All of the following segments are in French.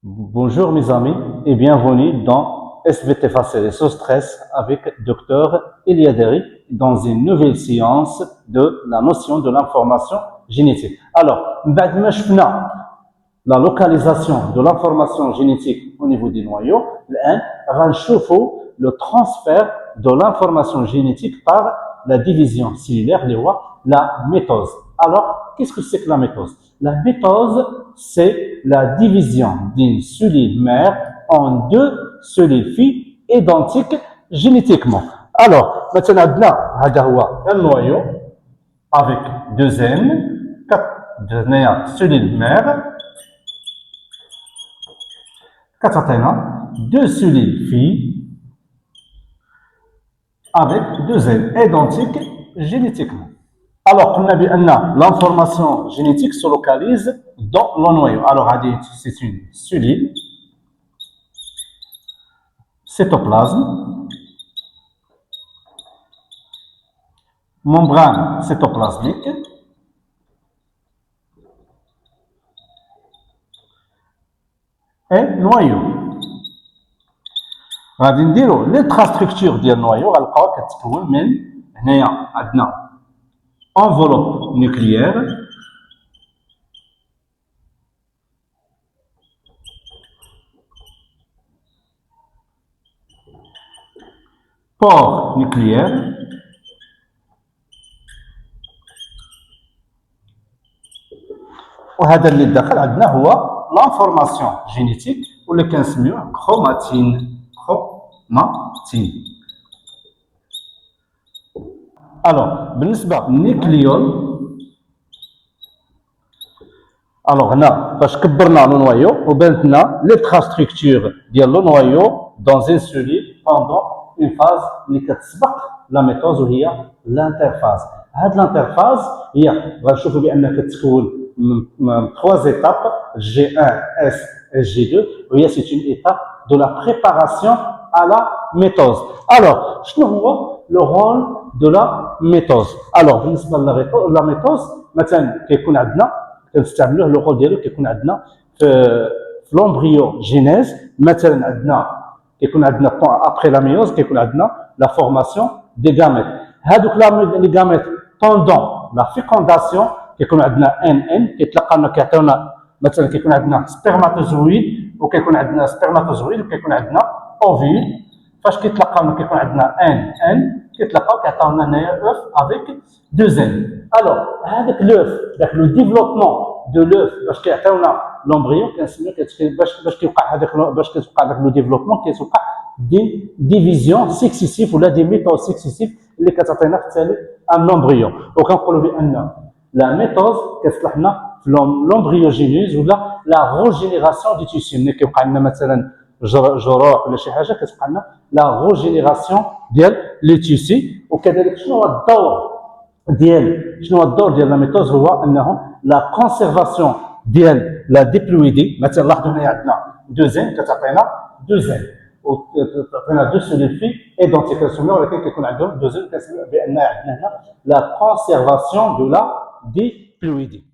Bonjour mes amis et bienvenue dans SVT Facile et sans stress avec Dr Eliaderi dans une nouvelle séance de la notion de l'information génétique. Alors, بعد ما شفنا la localisation de l'information génétique au niveau des noyaux, الآن غنشوفوا le transfert de l'information génétique par la division cellulaire, la mitose. Alors, qu'est-ce que c'est que la mitose? La mitose, c'est la division d'une cellule mère en deux cellules filles identiques génétiquement. Alors, maintenant, هذا هو un noyau avec deux N, quatre cellules mères, deux cellules filles avec deux N identiques génétiquement. Alors, on a vu l'information génétique se localise dans le noyau. Alors, c'est une cellule, cytoplasme, membrane cytoplasmique, et noyau. غادي نديرو l'infrastructure ديال النويو غنلقاوها كتكون من هنايا عندنا enveloppe nucléaire, pore nucléaire, وهذا اللي داخل عندنا هو لانفورماسيون جينيتيك واللي كنسميوه كروماتين. الوغ بالنسبه للنيكليون، الوغ هنا باش كبرنا لو نوايو وبانت لنا ليتراستركتور ديال لو نوايو دون ان سوليد بوندون اون فاز اللي كتسبق لا ميتوز وهي الانترفاز. هاد الانترفاز هي غنشوفوا بان كتكون من 3 étapes G1, S et G2 وهي c'est une étape de la préparation à la métose. Alors, شنو هو le rôle de la métose؟ Alors, بالنسبه لا métose مثلا كيكون عندنا كنستعملوه لو رول ديالو كيكون عندنا في لومبريوجينيز. مثلا عندنا كيكون عندنا ابري لا ميوز كيكون عندنا لا فورماسيون دي غاميت. هذوك لي غاميت بوندون لا فيكونداسيون كيكون عندنا ان كيتلقاونا كيعطيونا مثلا كيكون عندنا سبرماتوزويد وكيكون عندنا سبرماتوزويد وكيكون عندنا اوفيل. فاش كيتلقاونا كيكون عندنا ان كيتلقاو كيعطيونا هنايا اوف افيك دو ان. الوغ هذاك لوف داك لو ديفلوبمون دو لوف باش كيعطيونا لومبريون كنسميو باش كيوقع هذاك باش كيوقع داك لو ديفلوبمون كيتوقع دي ديفيزيون سكسيسيف ولا دي ميثود سكسيسيف اللي كتعطينا في التالي ان لومبريون. وكنقولوا بان لا ميثود كتصلح لنا في لومبريوجينيز ولا لا ريجينيراسيون دي تيسي. ملي كيوقع لنا مثلا جروح ولا شي حاجه كتبقى لنا لا ريجينيراسيون ديال لي تيسي. وكذلك شنو هو الدور ديال لا ميثود؟ هو انه لا كونسيرفاسيون ديال لا ديبلويدي. مثلا لاحظوا هنا عندنا دوزين كتعطينا دوزين وتعطينا دو سوليد في ايدونتيك كنسميو ولكن كيكون عندهم دوزين كنسميو بان عندنا هنا لا كونسيرفاسيون دو لا ديبلويدي.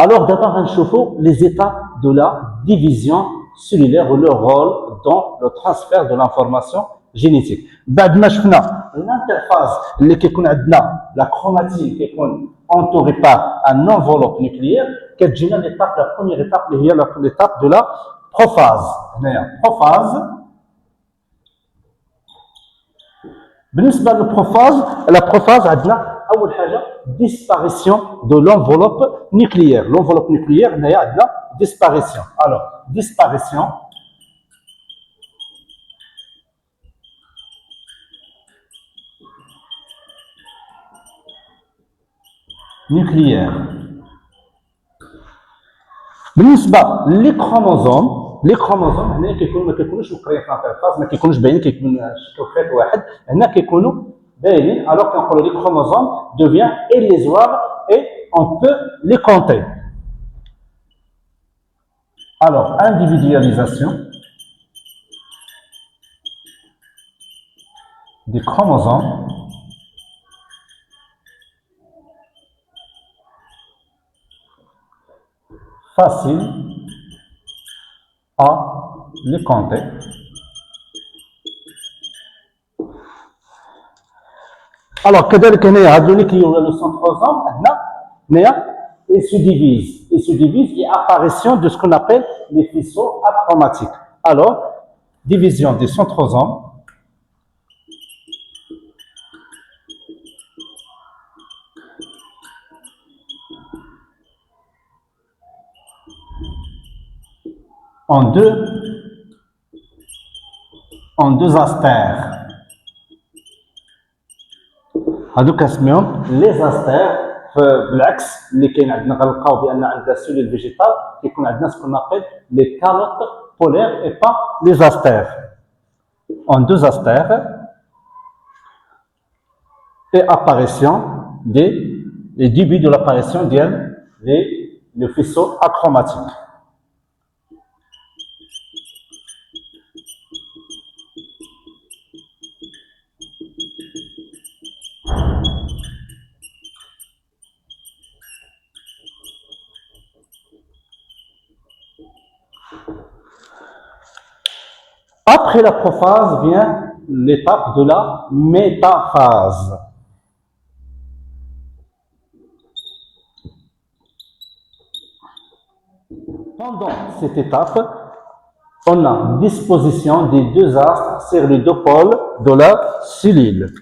Alors d'abord غنشوفوا les étapes de la division cellulaire ou leur rôle dans le transfert de l'information génétique. بعد ما شفنا l'interface اللي كيكون عندنا la chromatine كيكون entouré par un enveloppe nucléaire كتجينا l'étape la première étape اللي هي l'étape de la prophase. هنايا prophase. بالنسبه للبروفاز لا بروفاز عندنا اول حاجه disparition de l'enveloppe nucléaire. L'enveloppe nucléaire هنايا عندنا disparition. Alors disparition nucléaire. بالنسبه لي كروموزوم هنا كيكونوا ما كيكونوش مقريين في الانترفاز، ما كيكونوش باينين، كيكون شكل خيط واحد. هنا كيكونوا باينين. الوغ كنقولوا لي كروموزوم devient illusoire et on peut les compter. Alors individualisation des chromosomes facile à les compter. Alors, كذلك هنا هاد l'unique qui est le centrosome, il se divise et apparition de ce qu'on appelle les faisceaux achromatiques. Alors, division des centrosomes en deux astères. هذوك اسمهم لي زاستير بالعكس اللي كاين عندنا غنلقاو بان عندنا سيلول فيجيتال كيكون عندنا سكون ابل لي كالوت بولير اي با لي زاستير en deux astères et apparition les débuts de l'apparition des faisceaux achromatiques. Après la prophase vient l'étape de la métaphase. Pendant cette étape, on a disposition des deux astres sur les deux pôles de la cellule.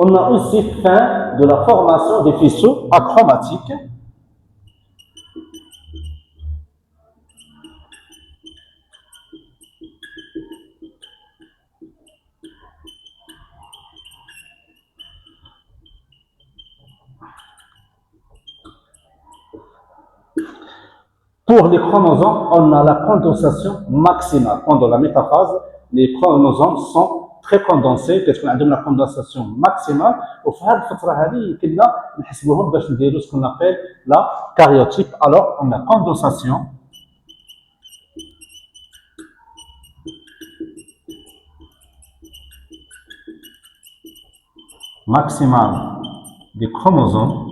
On a aussi fin de la formation des faisceaux achromatiques. Pour les chromosomes, on a la condensation maximale. Pendant la métaphase, les chromosomes sont très condensés, كتكون عندهم la condensation maximale. وفي هذه الفترة هذه كنا نحسبوهم باش نديروا ce qu'on appelle la karyotype. Alors, on a condensation maximale des chromosomes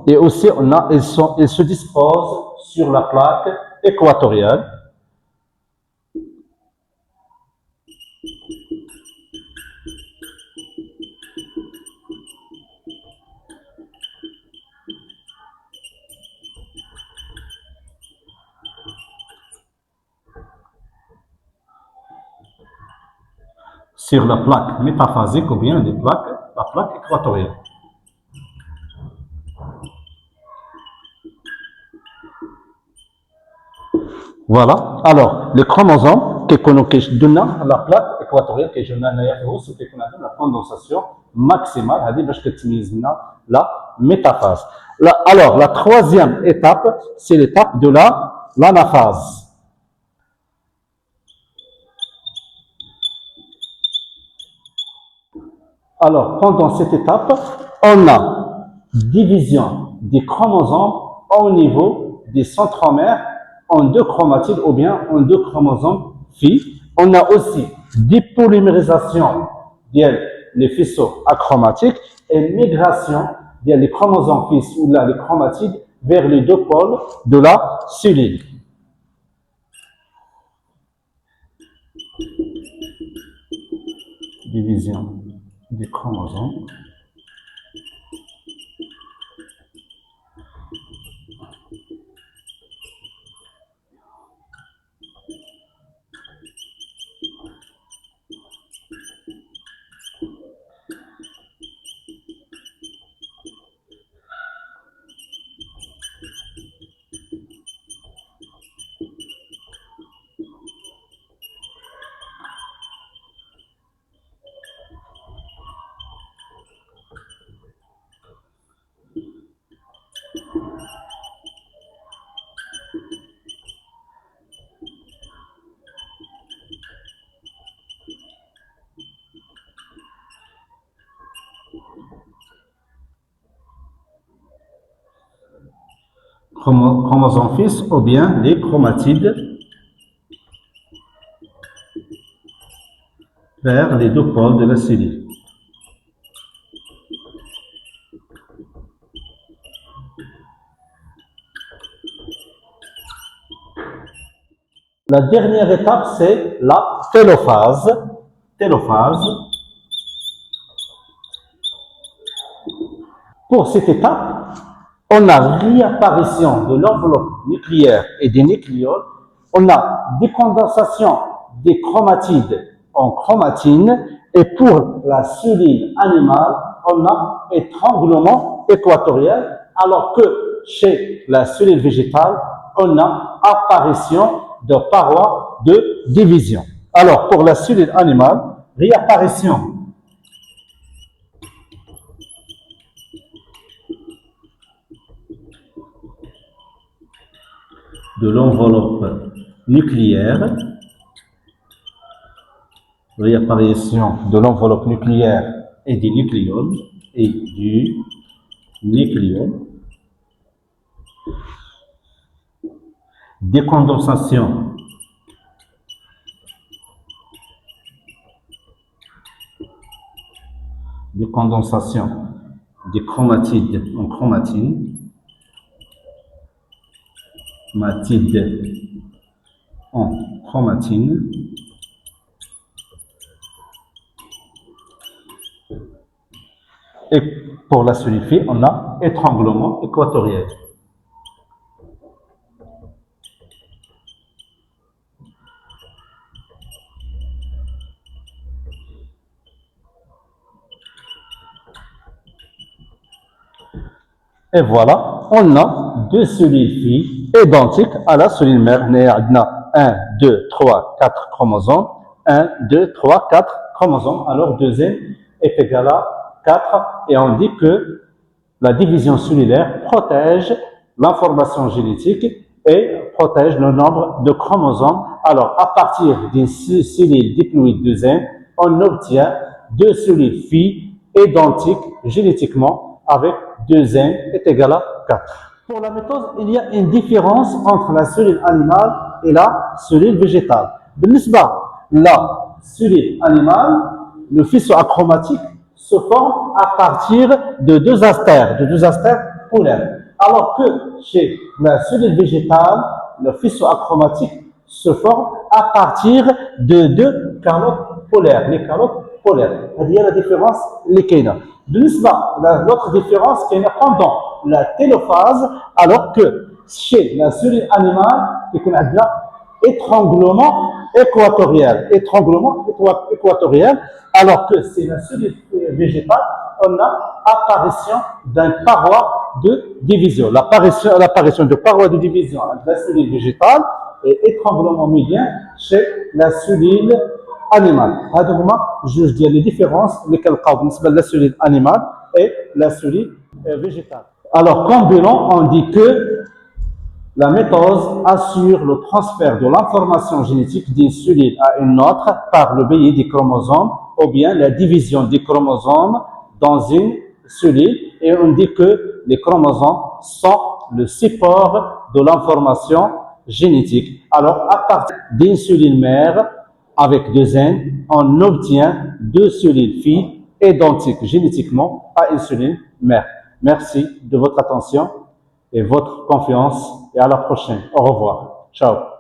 et aussi ils se disposent sur la plaque équatoriale. Sur la plaque métaphasique ou bien la plaque équatoriale. Voilà. Alors, les chromosomes qui donnent la plaque équatoriale qui donnent la condensation maximale, la métaphase. Alors, la troisième étape, c'est l'étape de l'anaphase. Alors, pendant cette étape, on a division des chromosomes au niveau des centromères en deux chromatides ou bien en deux chromosomes filles. On a aussi dépolymérisation des faisceaux achromatiques et migration des chromosomes filles ou là les chromatides vers les deux pôles de la cellule. Division des chromosomes. chromosomes fils ou bien les chromatides vers les deux pôles de la cellule. La dernière étape, c'est la télophase. Télophase. Pour cette étape, on a réapparition de l'enveloppe nucléaire et des nucléoles. On a décondensation des chromatides en chromatine. Et pour la cellule animale, on a étranglement équatorial, alors que chez la cellule végétale, on a apparition de parois de division. Alors, pour la cellule animale, réapparition de l'enveloppe nucléaire, réapparition de l'enveloppe nucléaire et du nucléole, décondensation des chromatides en chromatine, et pour la sulfie, on a étranglement équatorial. Et voilà, on a deux cellules filles identiques à la cellule mère. On a 1, 2, 3, 4 chromosomes. 1, 2, 3, 4 chromosomes. Alors, 2n est égal à 4. Et on dit que la division cellulaire protège l'information génétique et protège le nombre de chromosomes. Alors, à partir d'une cellule diploïde 2n, on obtient deux cellules filles identiques génétiquement avec 2n est égal à 4. Pour la méthode, il y a une différence entre la cellule animale et la cellule végétale. La cellule animale, le faisceau achromatique se forme à partir de deux astères polaires. Alors que chez la cellule végétale, le faisceau achromatique se forme à partir de deux calottes polaires. Les calottes polaires. C'est-à-dire la différence, l'autre différence qui est pendant la télophase, alors que chez la cellule animale, il y a étranglement équatorial. Alors que c'est la cellule végétale, on a apparition d'une paroi de division. L'apparition de paroi de division entre la cellule végétale et étranglement médian chez la cellule animale. Je dis les différences entre la cellule animale et la cellule végétale. Alors, comme bilan, on dit que la méthode assure le transfert de l'information génétique d'une cellule à une autre par le biais des chromosomes ou bien la division des chromosomes dans une cellule, et on dit que les chromosomes sont le support de l'information génétique. Alors, à partir d'une cellule mère avec 2n, on obtient deux cellules filles identiques génétiquement à une cellule mère. Merci de votre attention et votre confiance, et à la prochaine. Au revoir. Ciao.